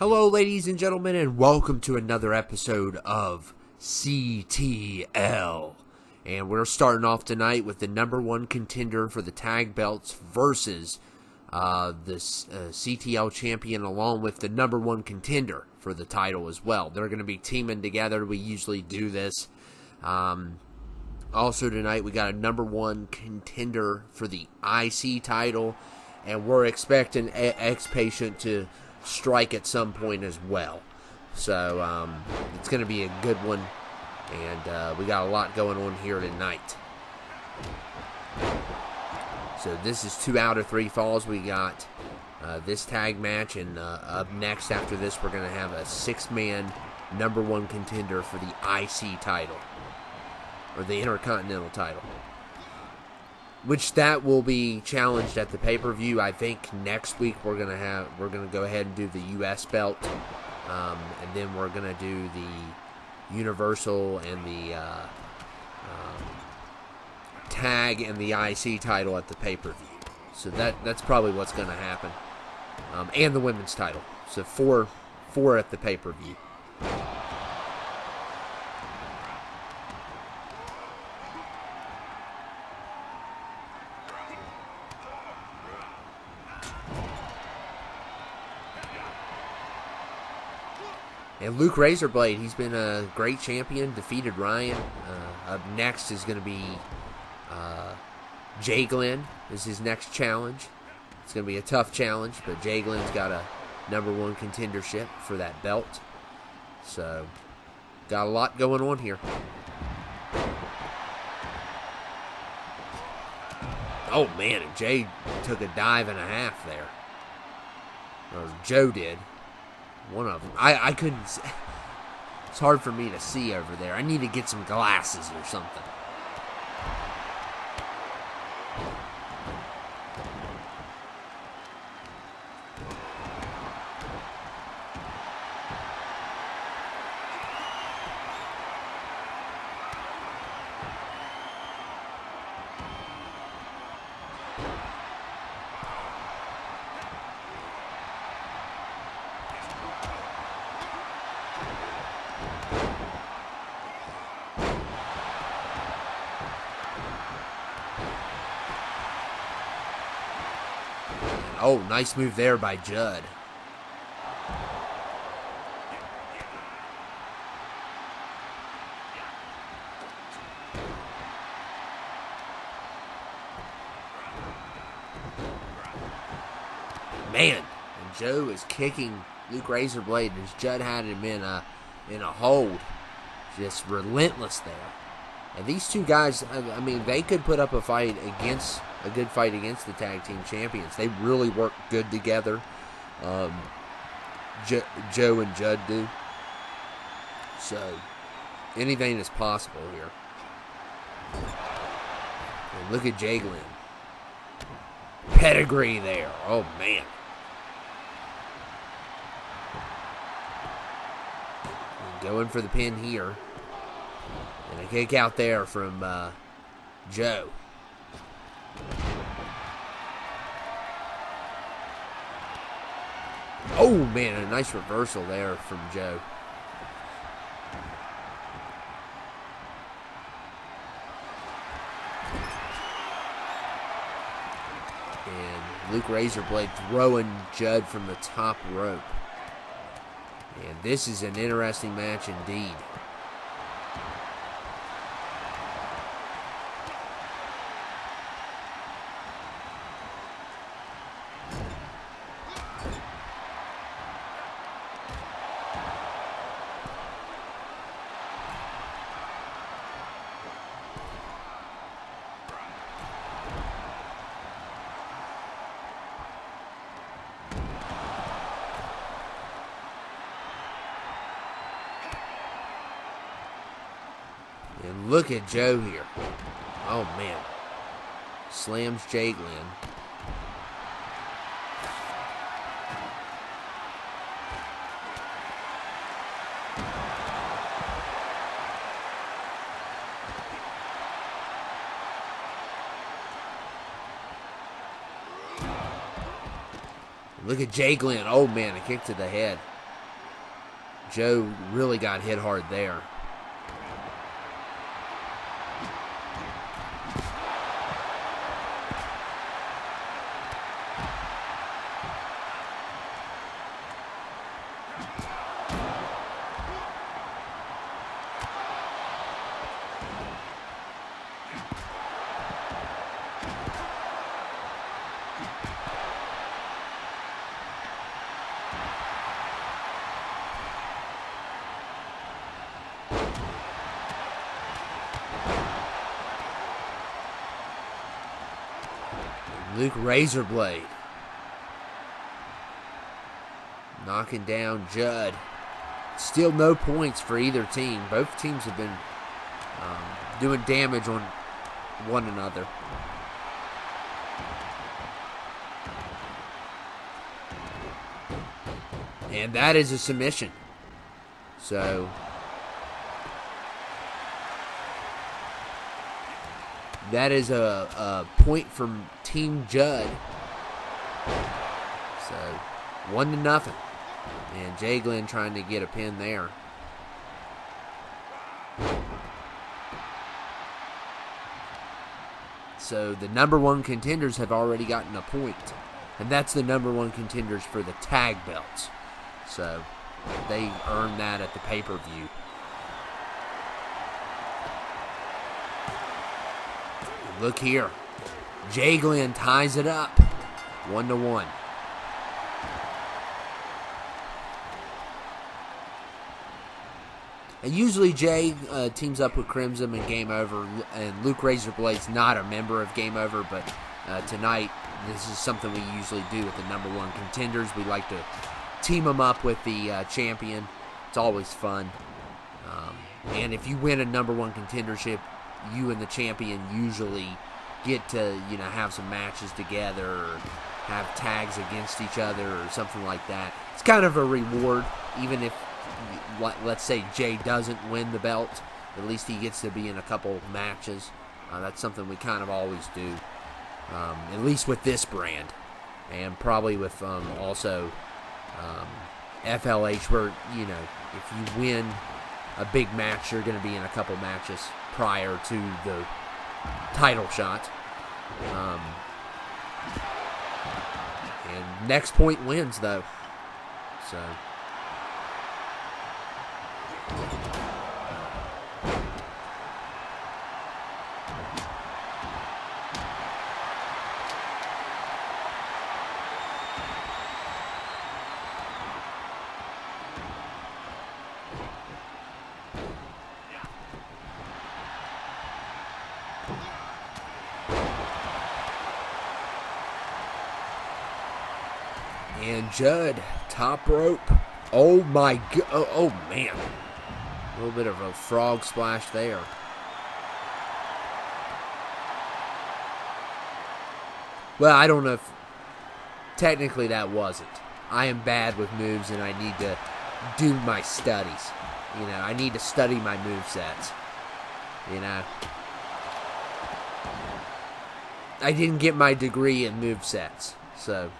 Hello, ladies and gentlemen, and welcome to another episode of CTL. And we're starting off tonight with the number one contender for the tag belts versus the CTL champion, along with the number one contender for the title as well. They're going to be teaming together. We usually do this. Also tonight, we got a number one contender for the IC title, and we're expecting X-Patient to strike at some point as well. So it's going to be a good one, and we got a lot going on here tonight. So this is 2 out of 3 falls. We got this tag match, and up next after this we're going to have a 6-man number one contender for the IC title, or the Intercontinental title, which that will be challenged at the pay-per-view. I think next week we're gonna go ahead and do the US belt, and then we're gonna do the Universal and the tag and the IC title at the pay-per-view. So that's probably what's gonna happen, and the women's title. So four at the pay-per-view. And Luke Razorblade, he's been a great champion, defeated Ryan. Up next is going to be Jay Glenn is his next challenge. It's going to be a tough challenge, but Jay Glenn's got a number one contendership for that belt. So, got a lot going on here. Oh man, and Jay took a dive and a half there. Or Joe did. One of them. I couldn't see. It's hard for me to see over there. I need to get some glasses or something. Oh, nice move there by Judd. Man, and Joe is kicking Luke Razorblade as Judd had him in a hold. Just relentless there. And these two guys, I mean, they could put up a good fight against the tag team champions. They really work good together. Joe and Judd do. So, anything is possible here. And look at Jay Glenn. Pedigree there. Oh, man. And going for the pin here. And a kick out there from Joe. Oh, man, a nice reversal there from Joe. And Luke Razorblade throwing Judd from the top rope. And this is an interesting match indeed. And look at Joe here. Oh, man. Slams Jay Glenn. Look at Jay Glenn. Oh, man, a kick to the head. Joe really got hit hard there. Luke Razorblade knocking down Judd. Still no points for either team. Both teams have been doing damage on one another. And that is a submission. So that is a point from Team Judd. So 1-0. And Jay Glenn trying to get a pin there. So the number one contenders have already gotten a point. And that's the number one contenders for the tag belts. So they earned that at the pay-per-view. Look here. Jay Glenn ties it up. 1-1. And usually Jay teams up with Crimson and Game Over, and Luke Razorblade's not a member of Game Over, but tonight this is something we usually do with the number one contenders. We like to team them up with the champion. It's always fun. And if you win a number one contendership, you and the champion usually get to, have some matches together or have tags against each other or something like that. It's kind of a reward, even if, let's say, Jay doesn't win the belt. At least he gets to be in a couple matches. That's something we kind of always do, at least with this brand, and probably with also FLH, where, if you win a big match, you're going to be in a couple matches prior to the title shot. And next point wins, though. So and Judd, top rope. Oh my God. Oh man. A little bit of a frog splash there. Well, I don't know if technically that wasn't. I am bad with moves and I need to do my studies. I need to study my movesets. I didn't get my degree in movesets, so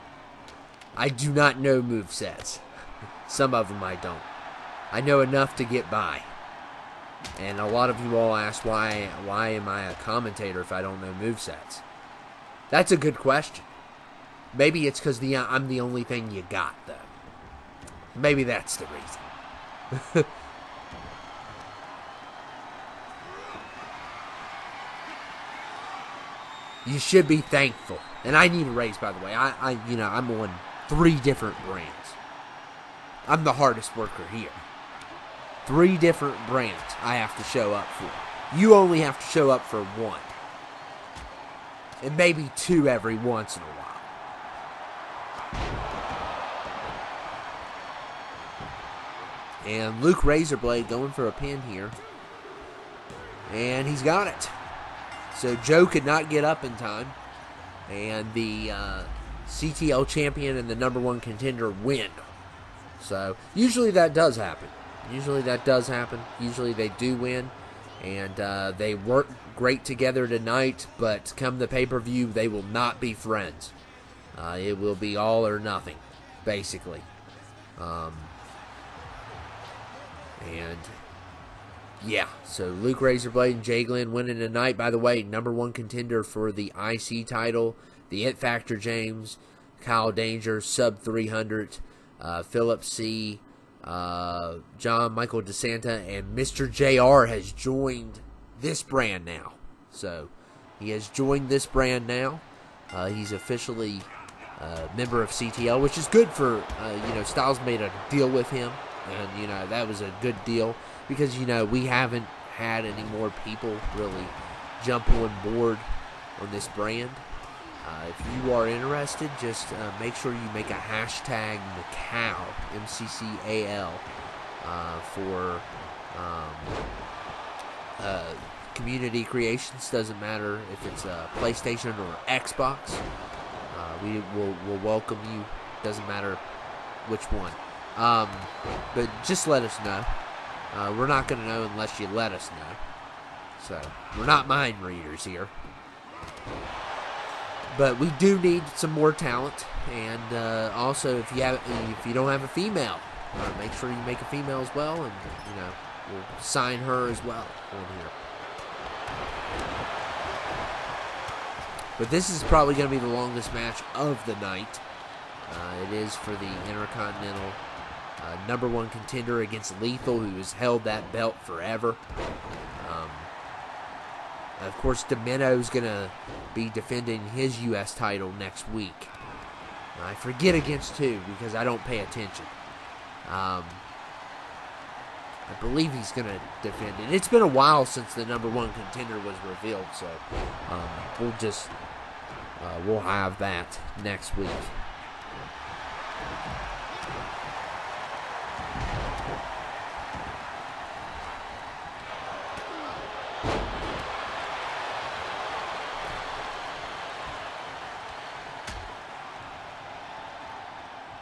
I do not know movesets. Some of them I don't. I know enough to get by. And a lot of you all ask, why am I a commentator if I don't know movesets? That's a good question. Maybe it's because I'm the only thing you got, though. Maybe that's the reason. You should be thankful. And I need a raise, by the way. I'm on 3 different brands. I'm the hardest worker here. 3 different brands I have to show up for. You only have to show up for 1. And maybe 2 every once in a while. And Luke Razorblade going for a pin here. And he's got it. So Joe could not get up in time. And the CTL champion and the number one contender win. So usually that does happen. Usually they do win. And they work great together tonight. But come the pay-per-view, they will not be friends. It will be all or nothing, basically. And yeah, so Luke Razorblade and Jay Glenn winning tonight. By the way, #1 contender for the IC title. The It Factor James, Kyle Danger, sub 300, Philip C., John Michael DeSanta, and Mr. JR has joined this brand now. So he has joined this brand now. He's officially a member of CTL, which is good for, Styles made a deal with him. And, that was a good deal because, we haven't had any more people really jump on board on this brand. If you are interested, just make sure you make a hashtag McCal, MCCAL, for community creations. Doesn't matter if it's a PlayStation or Xbox. We will welcome you. Doesn't matter which one. But just let us know. We're not going to know unless you let us know. So, we're not mind readers here. But we do need some more talent, and also if you don't have a female, make sure you make a female as well, and we'll sign her as well on here. But this is probably going to be the longest match of the night. It is for the Intercontinental #1 contender against Lethal, who has held that belt forever. Of course, Domino's going to be defending his U.S. title next week. I forget against who because I don't pay attention. I believe he's going to defend it. It's been a while since the #1 contender was revealed, so we'll have that next week.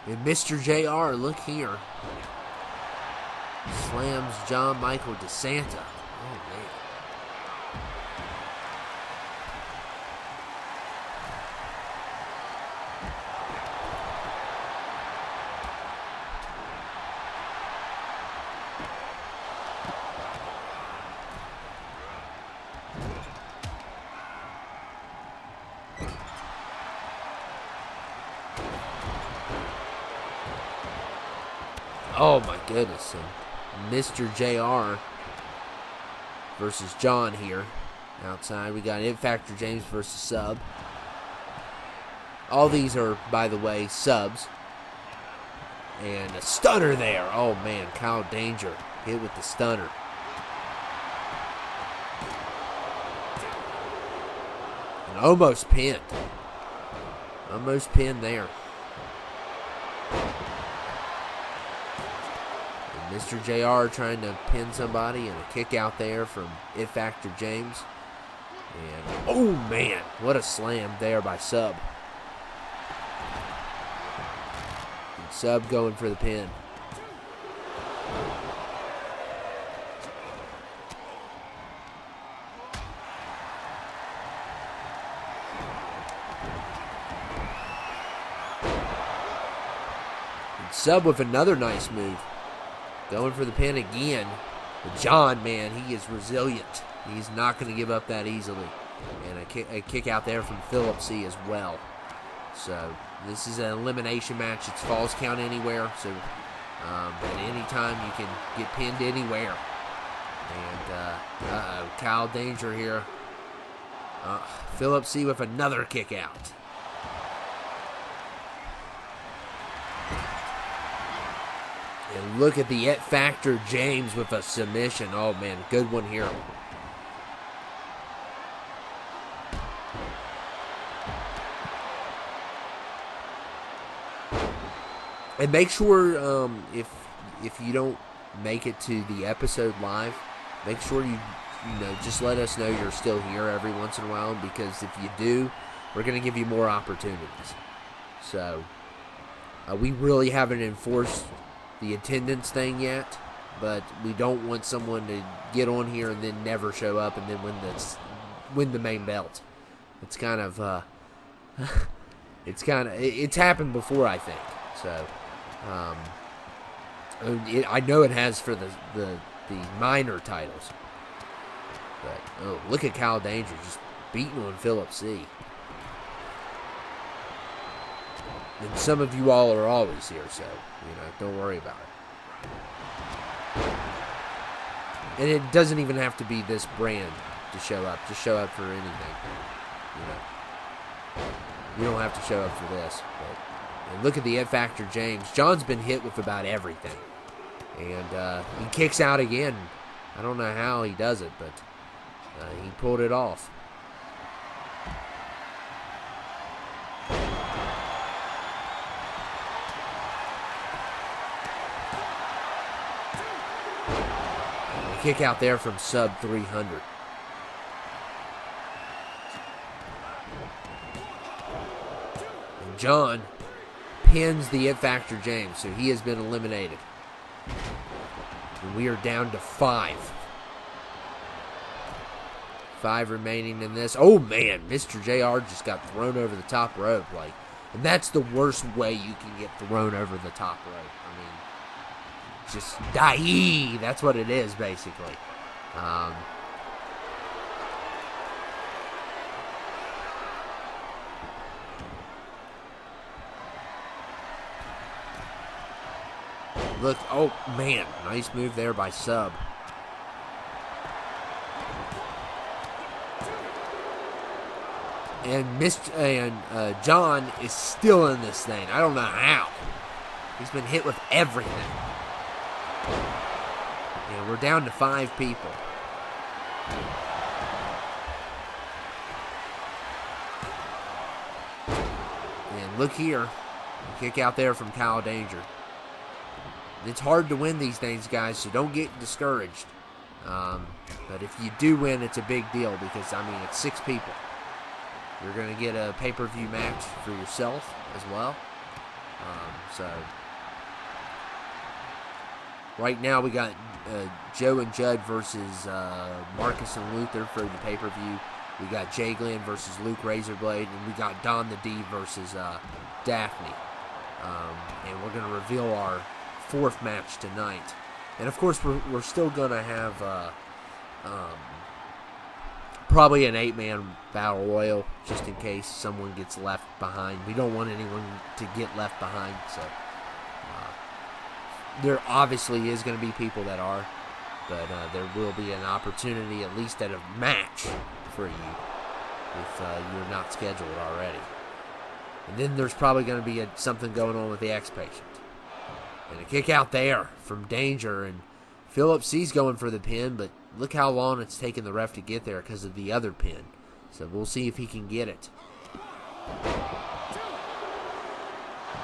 And Mr. JR, look here. Slams John Michael DeSanta. Oh, man. Oh my goodness. And Mr. JR versus John here. Outside we got It Factor James versus Sub. All these are, by the way, subs. And a stunner there. Oh man, Kyle Danger hit with the stunner. And almost pinned. Almost pinned there. Mr. JR trying to pin somebody, and a kick out there from It Factor James. And, oh man, what a slam there by Sub. And Sub going for the pin. And Sub with another nice move. Going for the pin again. But John, man, he is resilient. He's not going to give up that easily. And a kick out there from Philip C. as well. So, this is an elimination match. It's Falls Count Anywhere. So, at any time you can get pinned anywhere. And, Kyle Danger here. Philip C. with another kick out. And look at the It Factor James with a submission. Oh, man, good one here. And make sure, if you don't make it to the episode live, make sure you just let us know you're still here every once in a while, because if you do, we're going to give you more opportunities. So, we really haven't enforced the attendance thing yet, but we don't want someone to get on here and then never show up and then win the main belt. It's kind of it's happened before, I think. So I know it has for the minor titles. But, oh, look at Kyle Danger just beating on Philip C. And some of you all are always here, so, don't worry about it. And it doesn't even have to be this brand to show up. Just show up for anything, You don't have to show up for this. And look at the It Factor James. John's been hit with about everything. And he kicks out again. I don't know how he does it, but he pulled it off. A kick out there from sub 300. And John pins the It Factor James, so he has been eliminated. And we are down to 5. 5 remaining in this. Oh, man. Mr. JR just got thrown over the top rope. And that's the worst way you can get thrown over the top rope. I mean, just die. That's what it is, basically. Look, oh, man. Nice move there by Sub. And John is still in this thing. I don't know how. He's been hit with everything. And we're down to 5 people. And look here. A kick out there from Kyle Danger. It's hard to win these things, guys, so don't get discouraged. But if you do win, it's a big deal because, it's 6 people. You're going to get a pay-per-view match for yourself as well. So, right now we got Joe and Judd versus Marcus and Luther for the pay-per-view. We got Jay Glenn versus Luke Razorblade, and we got Don the D versus Daphne. And we're going to reveal our 4th match tonight. And of course, we're still going to have probably an 8-man battle royal, just in case someone gets left behind. We don't want anyone to get left behind, so there obviously is going to be people that are, but there will be an opportunity, at least at a match, for you if you're not scheduled already. And then there's probably going to be something going on with the X-Patient. And a kick out there from Danger, and Philip C's going for the pin, but look how long it's taken the ref to get there because of the other pin. So we'll see if he can get it.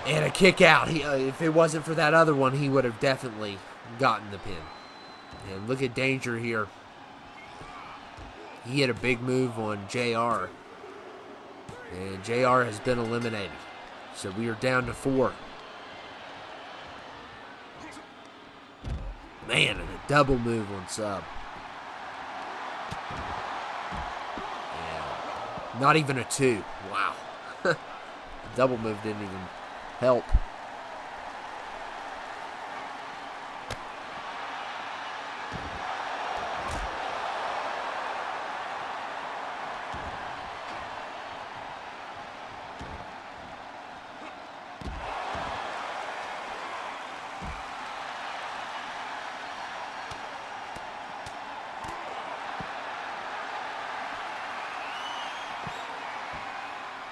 And a kick out. If it wasn't for that other one, he would have definitely gotten the pin. And look at Danger here. He had a big move on JR. And JR has been eliminated. So we are down to 4. Man, and a double move on Sub. And not even a 2. Wow. The double move didn't even help.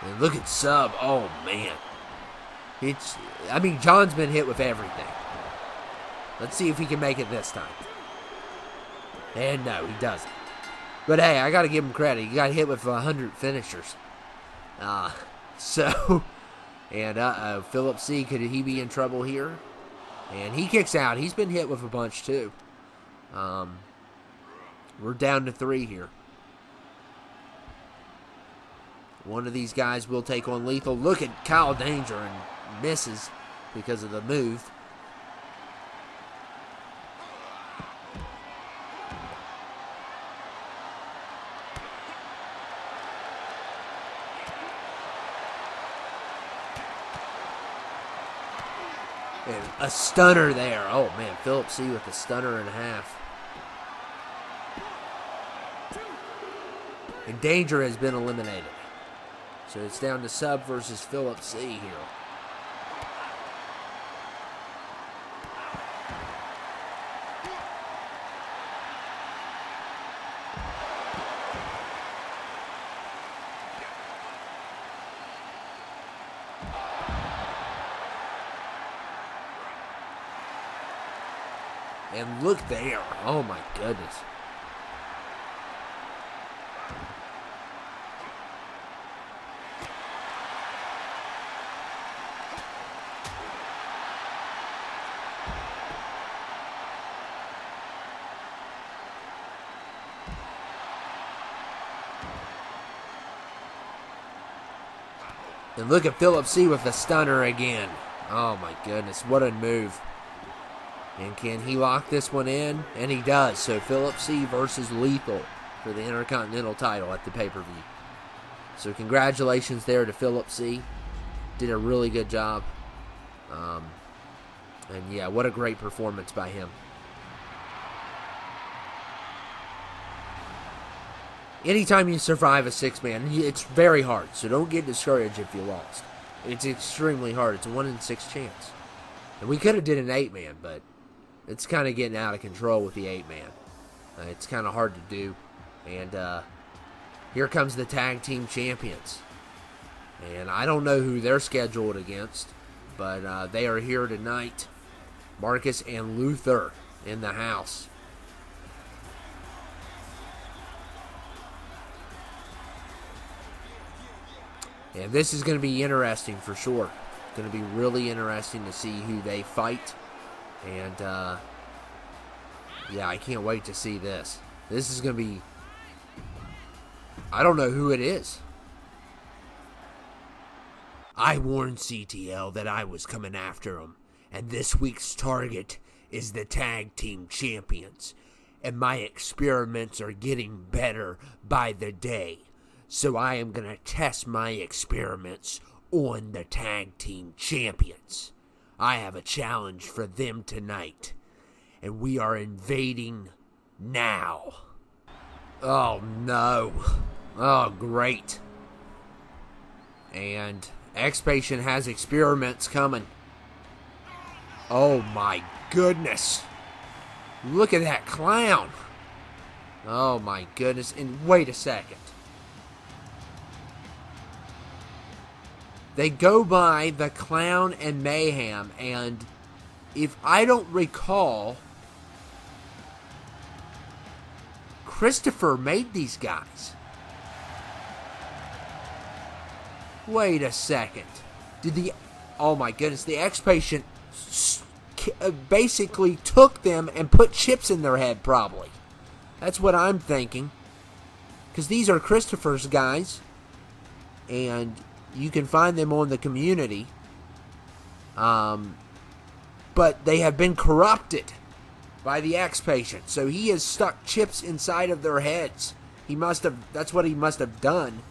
And look at Sub. Oh, man. John's been hit with everything. Let's see if he can make it this time. And no, he doesn't. But hey, I got to give him credit. He got hit with 100 finishers. Philip C, could he be in trouble here? And he kicks out. He's been hit with a bunch too. We're down to 3 here. One of these guys will take on Lethal. Look at Kyle Danger, and misses because of the move. And a stunner there. Oh, man. Philip C. with a stunner and a half. And Danger has been eliminated. So it's down to Sub versus Philip C. here. And look there. Oh, my goodness. And look at Philip C. with the stunner again. Oh, my goodness. What a move. And can he lock this one in? And he does. So Philip C. versus Lethal for the Intercontinental title at the pay-per-view. So congratulations there to Philip C. Did a really good job. And yeah, what a great performance by him. Anytime you survive a six-man, it's very hard. So don't get discouraged if you lost. It's extremely hard. It's a 1 in 6 chance. And we could have did an 8-man, but it's kind of getting out of control with the 8-man. It's kind of hard to do. And here comes the tag team champions. And I don't know who they're scheduled against, but they are here tonight. Marcus and Luther in the house. And this is going to be interesting for sure. It's going to be really interesting to see who they fight. And, yeah, I can't wait to see this. This is going to be... I don't know who it is. I warned CTL that I was coming after him. And this week's target is the tag team champions. And my experiments are getting better by the day. So I am going to test my experiments on the tag team champions. I have a challenge for them tonight. And we are invading now. Oh, no. Oh, great. And X-Patient has experiments coming. Oh, my goodness. Look at that clown. Oh, my goodness. And wait a second. They go by the Clown and Mayhem, and if I don't recall, Christopher made these guys. Wait a second. Oh my goodness, the X-Patient basically took them and put chips in their head, probably. That's what I'm thinking. Because these are Christopher's guys, and you can find them on the community. But they have been corrupted by the X-Patient. So he has stuck chips inside of their heads. That's what he must have done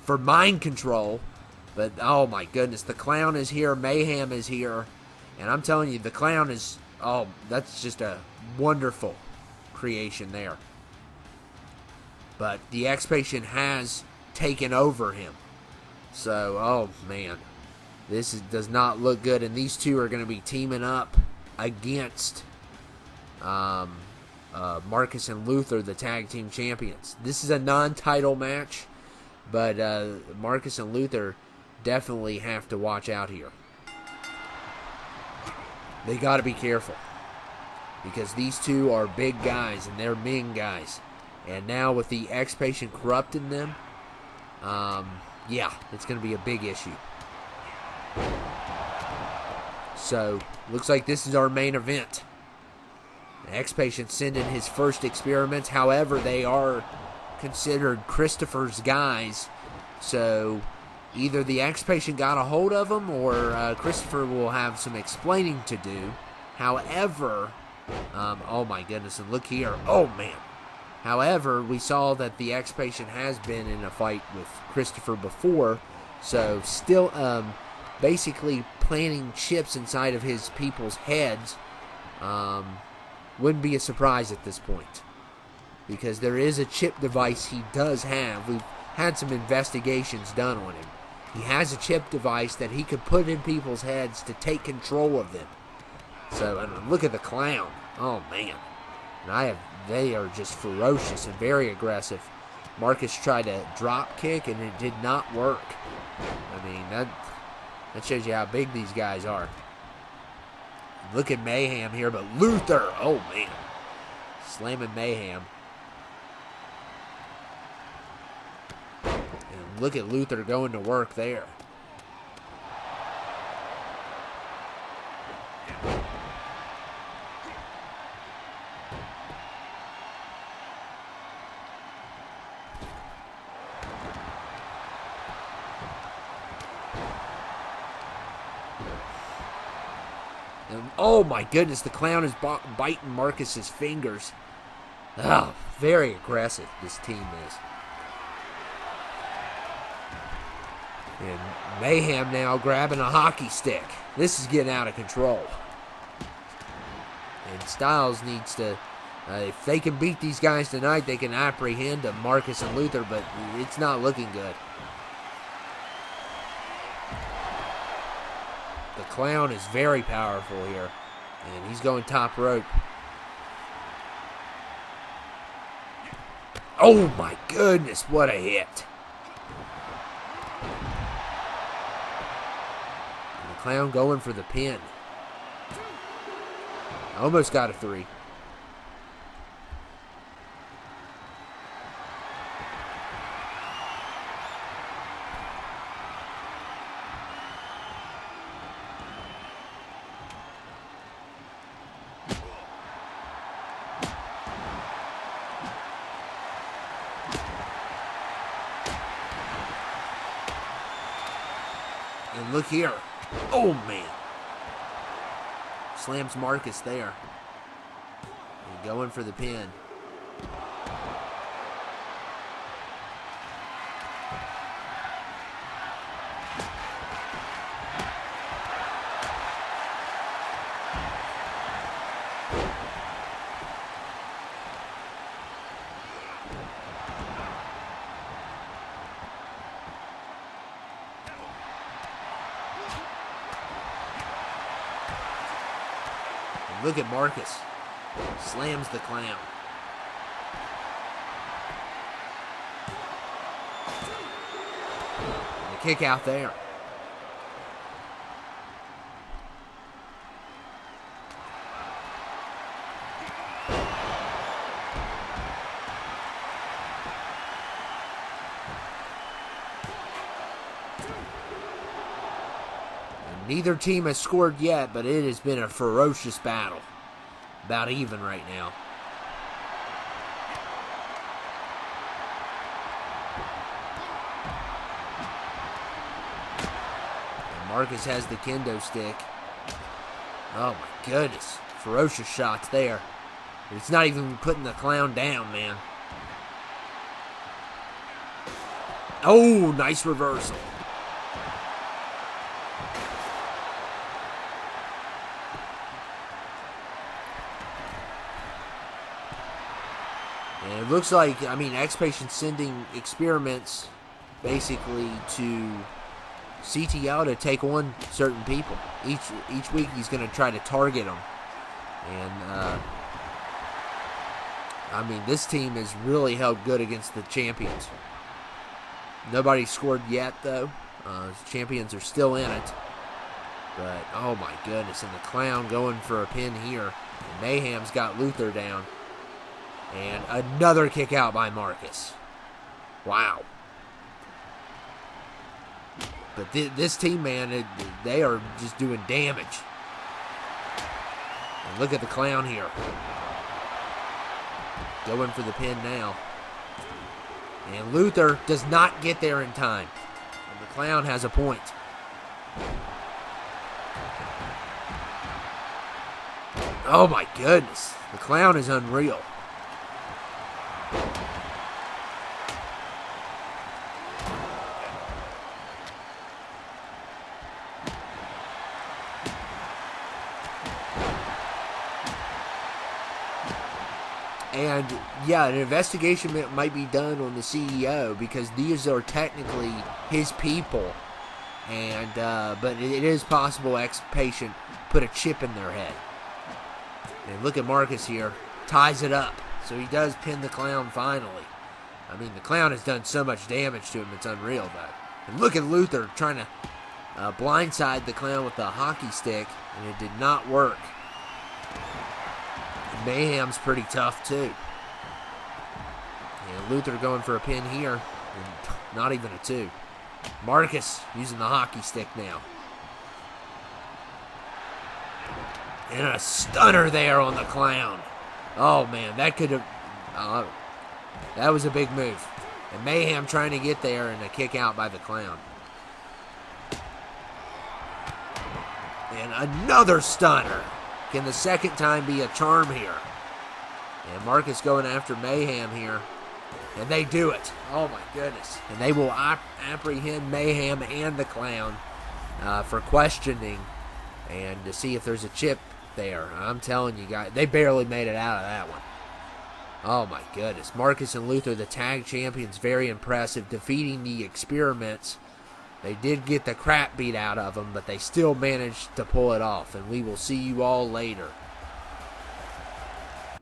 for mind control. But, oh my goodness, the Clown is here, Mayhem is here. And I'm telling you, the Clown is, that's just a wonderful creation there. But the X-Patient has taken over him. So, oh man, this does not look good. And these two are going to be teaming up against Marcus and Luther, the tag team champions. This is a non-title match, but Marcus and Luther definitely have to watch out here. They got to be careful, because these two are big guys, and they're mean guys. And now with the X-Patient corrupting them, yeah, it's going to be a big issue. So, looks like this is our main event. The X-Patient sending his first experiments. However, they are considered Christopher's guys. So, either the X-Patient got a hold of them, or Christopher will have some explaining to do. However, oh my goodness, and look here. Oh, man. However, we saw that the X-Patient has been in a fight with Christopher before, so still, basically planting chips inside of his people's heads, wouldn't be a surprise at this point. Because there is a chip device he does have. We've had some investigations done on him. He has a chip device that he could put in people's heads to take control of them. So, and look at the clown. Oh, man. And they are just ferocious and very aggressive. Marcus tried to drop kick, and it did not work. I mean, that shows you how big these guys are. Look at Mayhem here, but Luther, oh, man. Slamming Mayhem. And look at Luther going to work there. And, oh my goodness, the clown is biting Marcus's fingers. Oh, very aggressive, this team is. And Mayhem now grabbing a hockey stick. This is getting out of control. And Styles needs to, if they can beat these guys tonight, they can apprehend Marcus and Luther, but it's not looking good. The clown is very powerful here. And he's going top rope. Oh my goodness, what a hit. And the clown going for the pin. Almost got a 3. And look here. Oh, man. Slams Marcus there. And going for the pin. Look at Marcus. Slams the clown. And the kick out there. Neither team has scored yet, but it has been a ferocious battle. About even right now. And Marcus has the kendo stick. Oh my goodness. Ferocious shots there. It's not even putting the clown down, man. Oh, nice reversal. And it looks like, I mean, X-Patient's sending experiments basically to CTL to take on certain people. Each week he's going to try to target them. And, I mean, this team has really held good against the champions. Nobody scored yet, though. Champions are still in it. But, oh my goodness. And the clown going for a pin here. And Mayhem's got Luther down. And another kick out by Marcus. Wow. But this team, man, they are just doing damage. And look at the clown here. Going for the pin now. And Luther does not get there in time. And the clown has a point. Oh my goodness. The clown is unreal. And yeah, an investigation might be done on the CEO because these are technically his people. And but it is possible ex-patient put a chip in their head. And look at Marcus here, ties it up. So he does pin the Clown finally. I mean, the Clown has done so much damage to him, it's unreal, though. And look at Luther trying to blindside the Clown with the hockey stick, and it did not work. And Mayhem's pretty tough, too. And Luther going for a pin here, and not even a 2. Marcus using the hockey stick now. And a stunner there on the Clown. Oh, man, that could have... that was a big move. And Mayhem trying to get there and a kick out by the Clown. And another stunner. Can the second time be a charm here? And Marcus going after Mayhem here. And they do it. Oh, my goodness. And they will apprehend Mayhem and the Clown for questioning and to see if there's a chip there. I'm telling you guys, they barely made it out of that one. Oh, my goodness. Marcus and Luther, the tag champions, very impressive, defeating the Experiments. They did get the crap beat out of them, but they still managed to pull it off, and we will see you all later.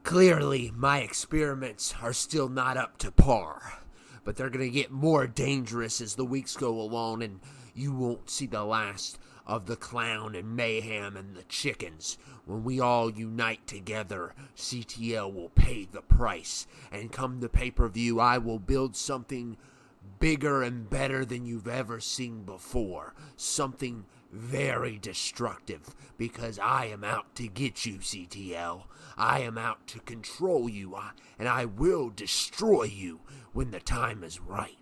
Clearly, my Experiments are still not up to par, but they're going to get more dangerous as the weeks go along, and you won't see the last of the Clown and Mayhem and the Chickens. When we all unite together, CTL will pay the price, and come the pay-per-view, I will build something bigger and better than you've ever seen before. Something very destructive, because I am out to get you, CTL. I am out to control you, and I will destroy you when the time is right.